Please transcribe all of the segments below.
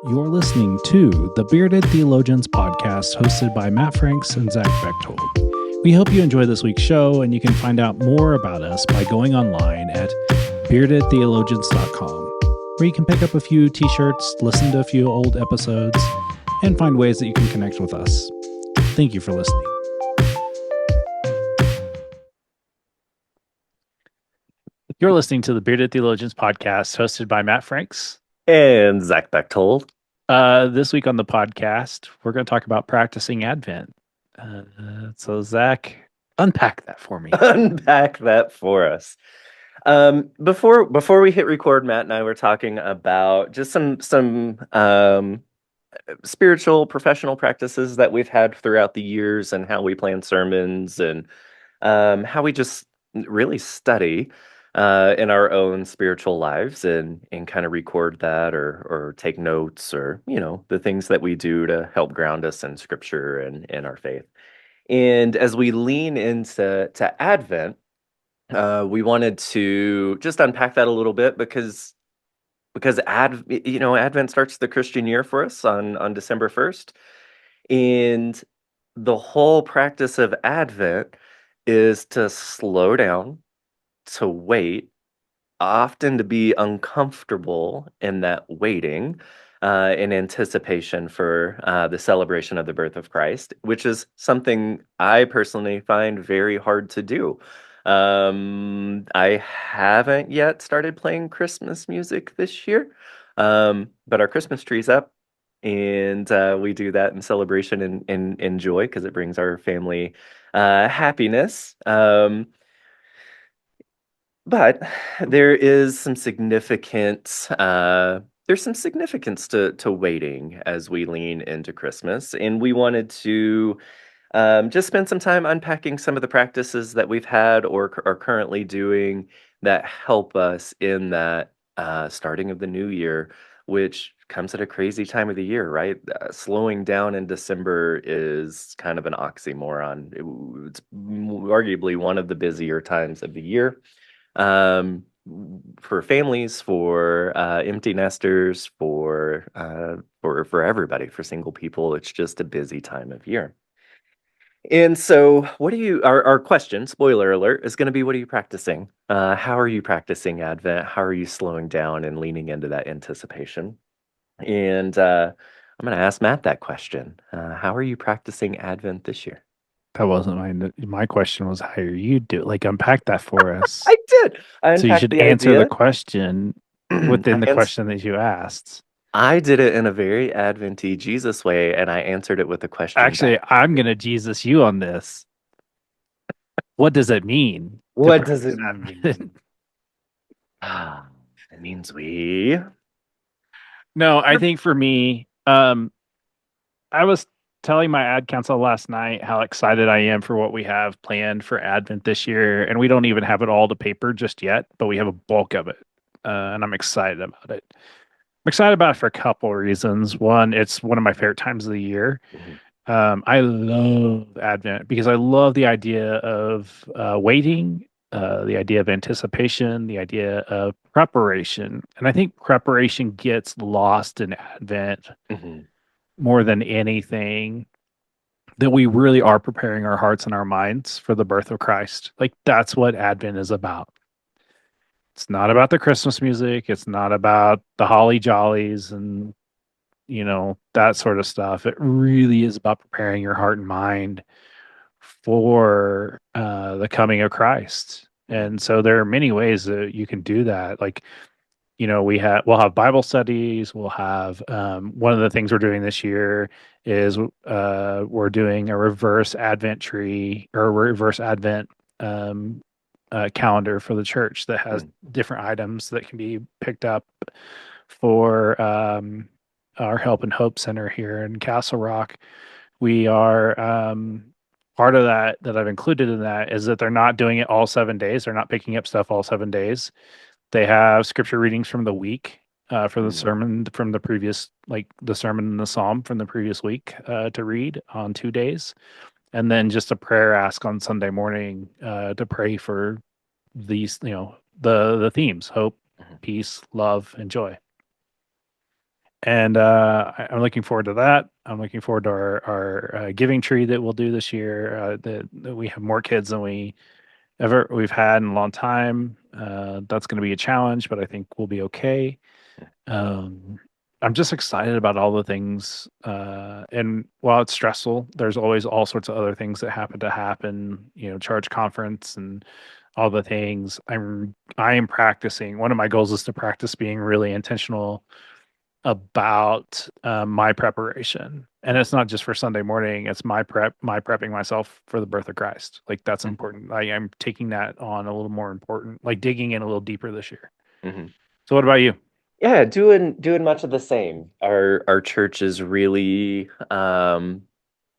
You're listening to the Bearded Theologians podcast hosted by Matt Franks and Zach Bechtold. We hope you enjoy this week's show, and you can find out more about us by going online at beardedtheologians.com, where you can pick up a few t-shirts, listen to a few old episodes, and find ways that you can connect with us. Thank you for listening. You're listening to the Bearded Theologians podcast hosted by Matt Franks and Zach Bechtold. This week on the podcast, we're going to talk about practicing Advent. So Zach, unpack that for me. Unpack that for us. Before we hit record, Matt and I were talking about just some spiritual professional practices that we've had throughout the years and how we plan sermons and how we just really study in our own spiritual lives and kind of record that or take notes or, the things that we do to help ground us in scripture and in our faith. And as we lean into Advent, we wanted to just unpack that a little bit because Advent starts the Christian year for us on December 1st. And the whole practice of Advent is to slow down, to wait, often to be uncomfortable in that waiting, in anticipation for the celebration of the birth of Christ, which is something I personally find very hard to do. I haven't yet started playing Christmas music this year, but our Christmas tree's up, and we do that in celebration and joy because it brings our family happiness. But there is some significance. There's some significance to waiting as we lean into Christmas, and we wanted to just spend some time unpacking some of the practices that we've had or are currently doing that help us in that starting of the new year, which comes at a crazy time of the year, right? Slowing down in December is kind of an oxymoron. It's arguably one of the busier times of the year for families, for empty nesters, for everybody, for single people. It's just a busy time of year. And so our question, spoiler alert, is going to be, what are you practicing? How are you practicing Advent? How are you slowing down and leaning into that anticipation? And I'm going to ask Matt that question. How are you practicing Advent this year? That wasn't my question. Was how are you do? Like, unpack that for us. I did. So you should answer the question within the question that you asked. I did it in a very Adventy Jesus way, and I answered it with a question. Actually, I'm going to Jesus you on this. What does it mean? What does it mean? It means we. No, I think for me, I was telling my ad council last night how excited I am for what we have planned for Advent this year. And we don't even have it all to paper just yet, but we have a bulk of it. And I'm excited about it. I'm excited about it for a couple of reasons. One, it's one of my favorite times of the year. I love Advent because I love the idea of waiting, the idea of anticipation, the idea of preparation. And I think preparation gets lost in Advent more than anything, that we really are preparing our hearts and our minds for the birth of Christ. Like, that's what Advent is about. It's not about the Christmas music. It's not about the holly jollies and, that sort of stuff. It really is about preparing your heart and mind for the coming of Christ. And so there are many ways that you can do that. Like, we'll have Bible studies. We'll have one of the things we're doing this year is we're doing a reverse Advent tree or reverse Advent calendar for the church that has different items that can be picked up for our Help and Hope Center here in Castle Rock. We are part of that I've included in that is that they're not doing it all 7 days. They're not picking up stuff all 7 days. They have scripture readings from the week for the sermon from the previous, like the sermon and the psalm from the previous week to read on 2 days. And then just a prayer ask on Sunday morning to pray for these, the themes: hope, peace, love, and joy. and I'm looking forward to that. I'm looking forward to our giving tree that we'll do this year. That we have more kids than we've had in a long time. That's going to be a challenge, but I think we'll be okay. Um, I'm just excited about all the things. And while it's stressful, there's always all sorts of other things that happen. Charge conference and all the things. I am practicing. One of my goals is to practice being really intentional about my preparation. And it's not just for Sunday morning, it's my prepping myself for the birth of Christ. Like that's Mhm. important. I'm taking that on a little more important, like digging in a little deeper this year. Mhm. So what about you? Yeah, doing much of the same. Our church is really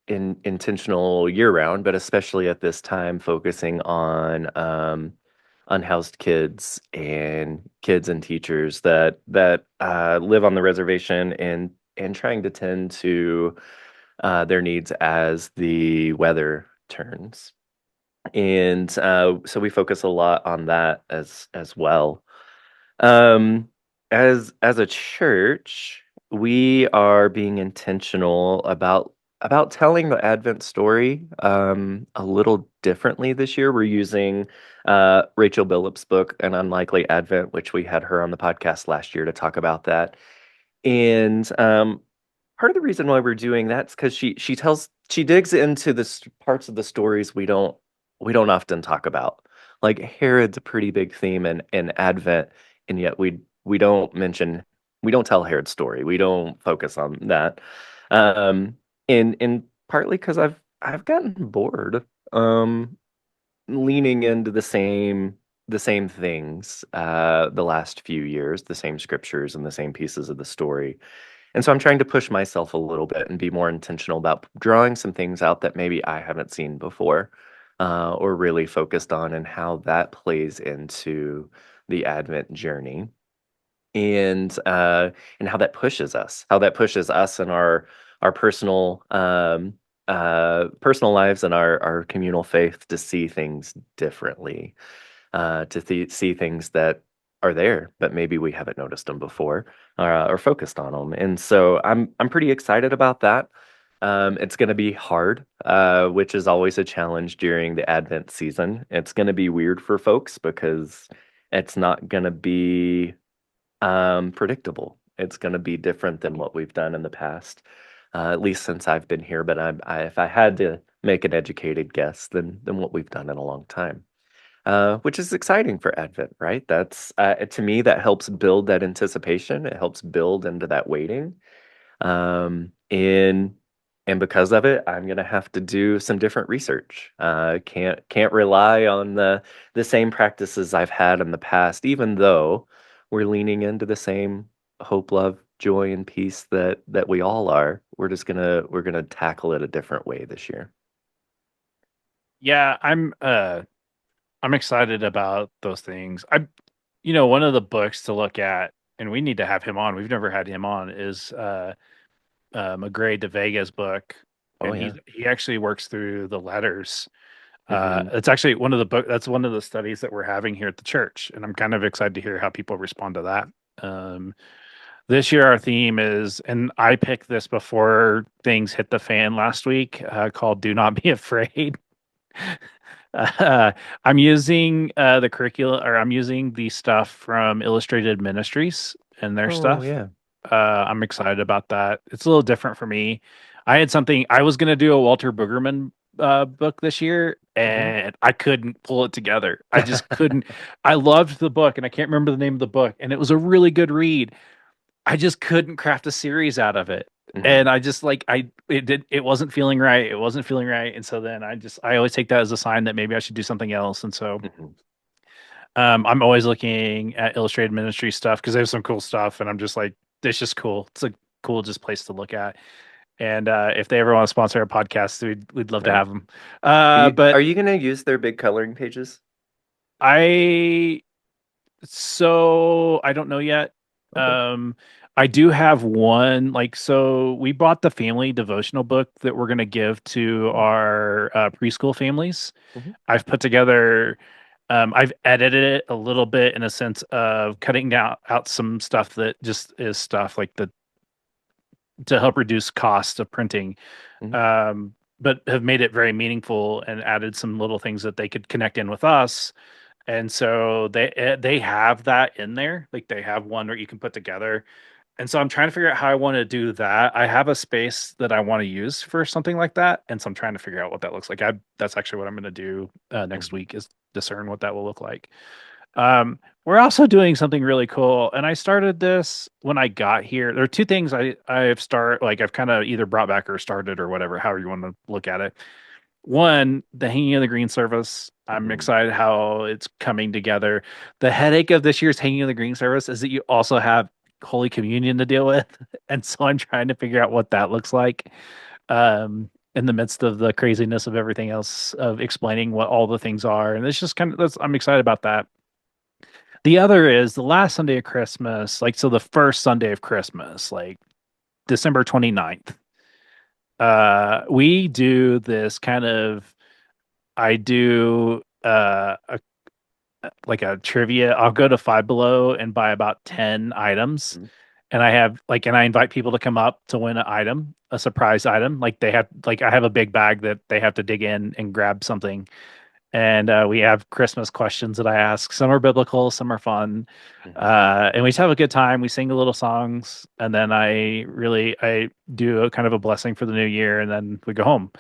intentional year round, but especially at this time, focusing on unhoused kids and teachers that live on the reservation and trying to tend to their needs as the weather turns. And so we focus a lot on that as well. Um, as a church, we are being intentional about telling the Advent story a little differently this year. We're using Rachel Billups' book, An Unlikely Advent, which we had her on the podcast last year to talk about that. And part of the reason why we're doing that's because she digs into parts of the stories we don't often talk about. Like Herod's a pretty big theme in Advent, and yet we don't tell Herod's story. We don't focus on that. And partly because I've gotten bored leaning into the same things the last few years, the same scriptures and the same pieces of the story. And so I'm trying to push myself a little bit and be more intentional about drawing some things out that maybe I haven't seen before, or really focused on, and how that plays into the Advent journey, and how that pushes us in our personal lives and our communal faith to see things differently, see things that are there, but maybe we haven't noticed them before, or focused on them. And so I'm pretty excited about that. It's going to be hard, which is always a challenge during the Advent season. It's going to be weird for folks because it's not going to be predictable. It's going to be different than what we've done in the past, at least since I've been here. But if I had to make an educated guess, then what we've done in a long time, which is exciting for Advent, right? That's to me that helps build that anticipation. It helps build into that waiting. Um, and and because of it, I'm gonna have to do some different research. Can't rely on the same practices I've had in the past, even though we're leaning into the same hope, love, joy, and peace that we all are. We're gonna tackle it a different way this year. Yeah, I'm excited about those things. One of the books to look at, and we need to have him on. We've never had him on, is McGray de Vega's book, Oh and yeah. he actually works through the letters. Hmm. It's actually one of the book. That's one of the studies that we're having here at the church, and I'm kind of excited to hear how people respond to that. Um, this year, our theme is, and I picked this before things hit the fan last week, called "Do Not Be Afraid." Uh, I'm using the curricula, or I'm using the stuff from Illustrated Ministries and their Oh stuff. yeah. I'm excited about that. It's a little different for me. I was going to do a Walter Brueggemann book this year, Hmm. and I couldn't pull it together. I just couldn't. I loved the book, and I can't remember the name of the book, and it was a really good read. I just couldn't craft a series out of it. Hmm. And I just like it wasn't feeling right. It wasn't feeling right. And so then I always take that as a sign that maybe I should do something else. And so Hmm. I'm always looking at Illustrated Ministry stuff because they have some cool stuff, and I'm just like, it's just cool. It's a cool just place to look at. And if they ever want to sponsor a podcast, we'd love to Right. have them. Are you But are you gonna use their big coloring pages? I I don't know yet. Okay. Um, I do have one, so we bought the family devotional book that we're going to give to our preschool families. Mm-hmm. I've edited it a little bit in a sense of cutting down out some stuff that just is stuff like the to help reduce cost of printing, Mhm. but have made it very meaningful and added some little things that they could connect in with us. And so they have that in there. Like they have one where you can put together. And so I'm trying to figure out how I want to do that. I have a space that I want to use for something like that, and so I'm trying to figure out what that looks like. That's actually what I'm going to do next Mhm. week is discern what that will look like. We're also doing something really cool, and I started this when I got here. There are two things I've kind of either brought back or started or whatever, however you want to look at it. One, the Hanging of the Green service. I'm Mhm. excited how it's coming together. The headache of this year's Hanging of the Green service is that you also have Holy Communion to deal with, and so I'm trying to figure out what that looks like. In the midst of the craziness of everything else, of explaining what all the things are, and it's just I'm excited about that. The other is the last Sunday of Christmas, like so the first Sunday of Christmas, like December 29th. We do this kind of I do like a trivia. I'll go to Five Below and buy about 10 items. Mhm. And I invite people to come up to win an item, a surprise item. I have a big bag that they have to dig in and grab something. And we have Christmas questions that I ask. Some are biblical, some are fun. Mhm. And we just have a good time. We sing a little songs, and then I do a kind of a blessing for the new year, and then we go home.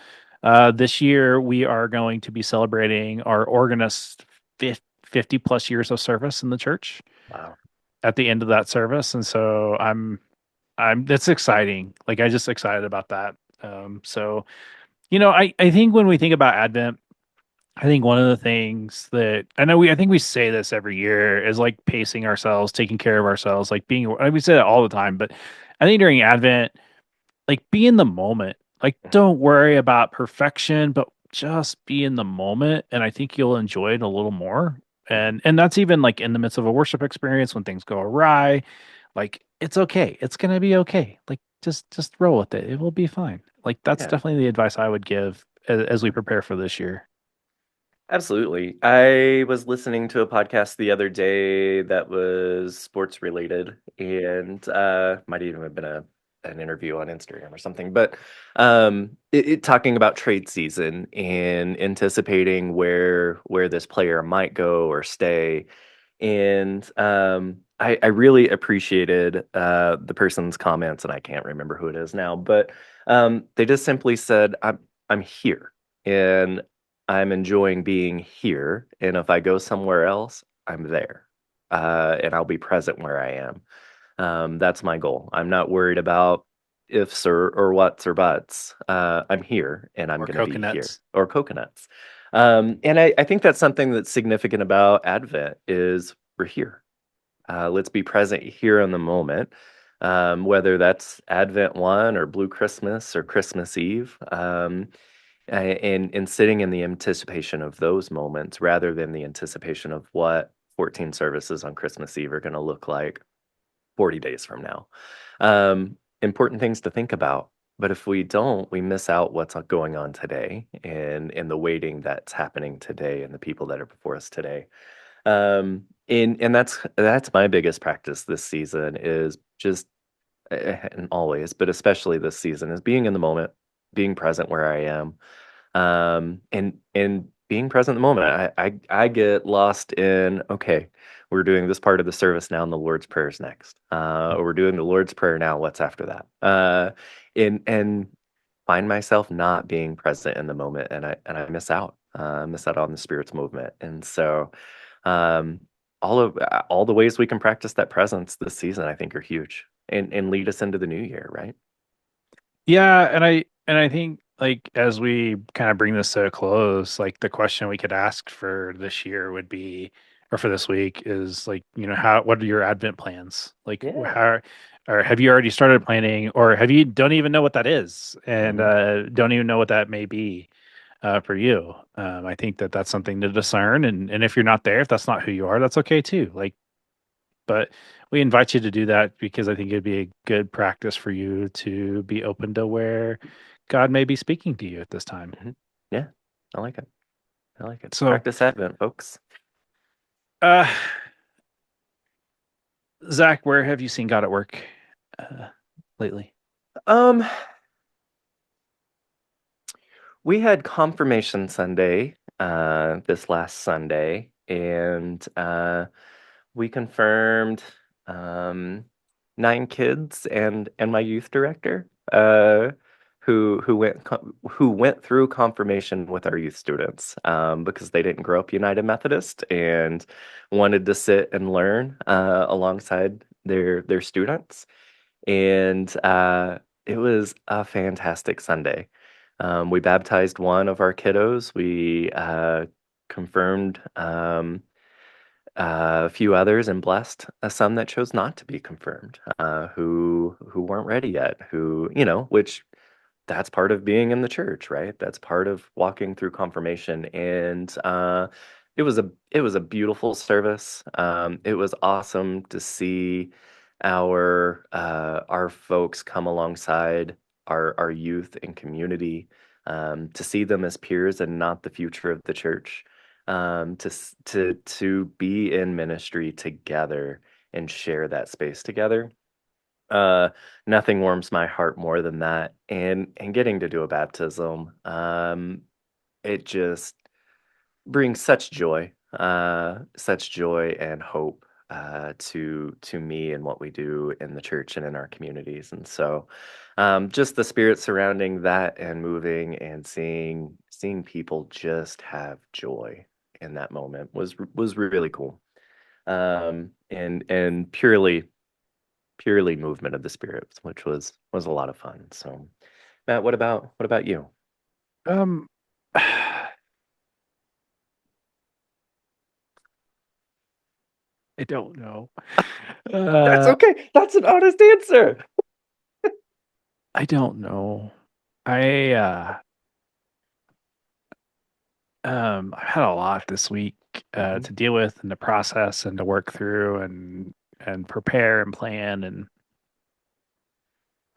This year we are going to be celebrating our organist 50 plus years of service in the church Wow. at the end of that service, and so that's exciting. Like I just excited about that. So I think when we think about Advent, I think one of the things that I think we say this every year is like pacing ourselves, taking care of ourselves, like we say that all the time, but I think during Advent, like be in the moment. Like Mhm. don't worry about perfection, but just be in the moment, and I think you'll enjoy it a little more. Mhm. And that's even like in the midst of a worship experience when things go awry, like it's okay. It's going to be okay. Like just roll with it. It will be fine. Like that's Yeah. definitely the advice I would give as we prepare for this year. Absolutely. I was listening to a podcast the other day that was sports related and might even have been an interview on Instagram or something, but it talking about trade season and anticipating where this player might go or stay. And I really appreciated the person's comments, and I can't remember who it is now, but they just simply said, I'm here. And I'm enjoying being here, and if I go somewhere else, I'm there, and I'll be present where I am. That's my goal. I'm not worried about ifs or whats or buts. I'm here, and I'm Or going to be here. coconuts. Or coconuts. And I think that's something that's significant about Advent is we're here. Let's be present here in the moment. Whether that's Advent 1 or Blue Christmas or Christmas Eve. And sitting in the anticipation of those moments rather than the anticipation of what 14 services on Christmas Eve are going to look like 40 days from now. Important things to think about. But if we don't, we miss out what's going on today and the waiting that's happening today and the people that are before us today. And that's my biggest practice this season is just and always, but especially this season is being in the moment, being present where I am, and being present in the moment. I get lost in, okay, we're doing this part of the service now, and the Lord's Prayer is next. Or we're doing the Lord's Prayer now. What's after that? And find myself not being present in the moment, and I miss out on the Spirit's movement. And so, um, all the ways we can practice that presence this season, I think, are huge and lead us into the new year, right? Yeah, and I think like as we kind of bring this to a close, like the question we could ask for this year would be, or for this week is like, what are your Advent plans? Like Yeah. how, or have you already started planning, or have you don't even know what that is, and Hmm. don't even know what that may be for you? I think that that's something to discern, and if you're not there, if that's not who you are, that's okay too. Like but we invite you to do that because I think it'd be a good practice for you to be open to where God may be speaking to you at this time. Hmm. Yeah, I like it. I like it. So, Practice Advent, folks. uh, Zach, where have you seen God at work uh, lately? Um, we had confirmation Sunday, this last Sunday, and we confirmed um 9 kids and my youth director, who went through confirmation with our youth students, because they didn't grow up United Methodist and wanted to sit and learn alongside their students. And it was a fantastic Sunday. We baptized one of our kiddos. We confirmed a few others and blessed some that chose not to be confirmed, who weren't ready yet, who, which that's part of being in the church, right? That's part of walking through confirmation. And it was a beautiful service. It was awesome to see our folks come alongside our youth and community, to see them as peers and not the future of the church, to be in ministry together and share that space together. Uh, Nothing warms my heart more than that. And getting to do a baptism, it just brings such joy and hope, to me and what we do in the church and in our communities. And so, just the spirit surrounding that and moving and seeing people just have joy in that moment was really cool. And purely movement of the spirits, which was a lot of fun. So, Matt, what about you? Um, I don't know. That's Uh, okay. That's an honest answer. I don't know. I I've had a lot this week Hmm. to deal with and to process and to work through and prepare and plan, and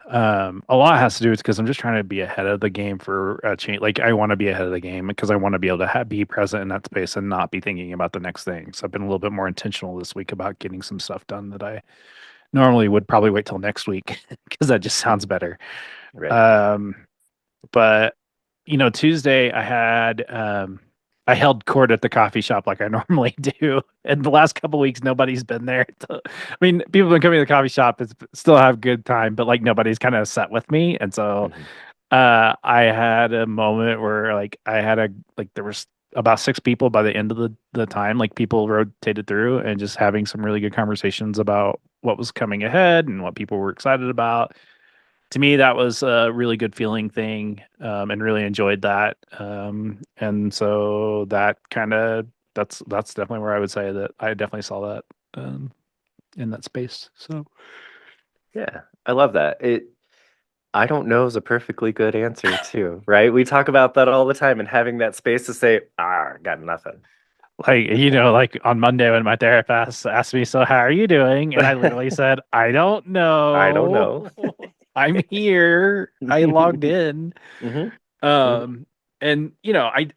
a lot has to do with because I'm just trying to be ahead of the game for a change. Like I want to be ahead of the game because I want to be able to be present in that space and not be thinking about the next thing. So I've been a little bit more intentional this week about getting some stuff done that I normally would probably wait till next week because that just sounds better. Right. Um, but Tuesday I held court at the coffee shop like I normally do. And the last couple of weeks, nobody's been there. I mean, people have been coming to the coffee shop, it's still have good time, but like nobody's kind of sat with me. And so Hmm. I had a moment where like I had a like there was about 6 people by the end of the time, like people rotated through and just having some really good conversations about what was coming ahead and what people were excited about. To me, that was a really good feeling thing, and really enjoyed that. And so that's definitely where I would say that I definitely saw that in that space. So Yeah, I love that. I don't know is a perfectly good answer too, right? We talk about that all the time and having that space to say, got nothing. like like on Monday when my therapist asked me, "So how are you doing?" and I literally said, "I don't I don't know. know. I'm here. I logged Hmm. in." Hmm. Um, and I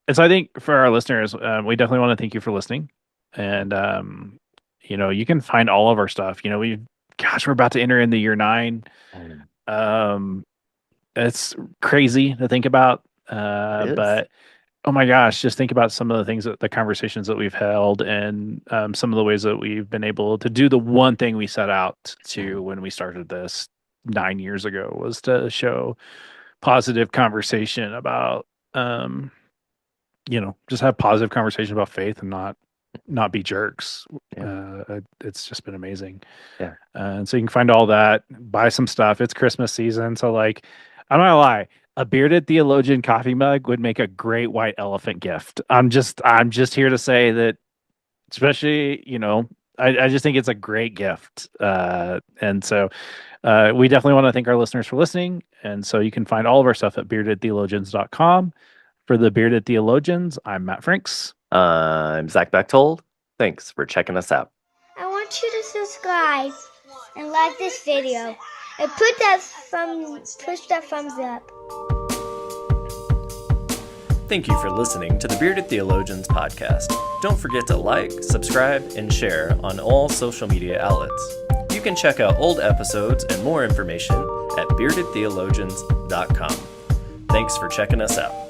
And so I think for our listeners, we definitely want to thank you for listening. And you can find all of our stuff. We're about to enter into year 9. Um, it's crazy to think about. It is. But oh my gosh, just think about some of the things that the conversations that we've held and some of the ways that we've been able to do the one thing we set out to Mhm. when we started this 9 years ago was to show positive conversation about um just have positive conversation about faith and not be jerks. Yeah. It's just been amazing. Yeah. And so you can find all that, buy some stuff. It's Christmas season, so like, I'm not gonna lie, a bearded theologian coffee mug would make a great white elephant gift. I'm just here to say that, especially, I just think it's a great gift. And so we definitely want to thank our listeners for listening. And so you can find all of our stuff at beardedtheologians.com. For the Bearded Theologians, I'm Matt Franks. I'm Zach Bechtold. Thanks for checking us out. I want you to subscribe and like this video and push that thumbs up. Thank you for listening to the Bearded Theologians podcast. Don't forget to like, subscribe, and share on all social media outlets. You can can check out old episodes and more information at beardedtheologians.com. Thanks for checking us out.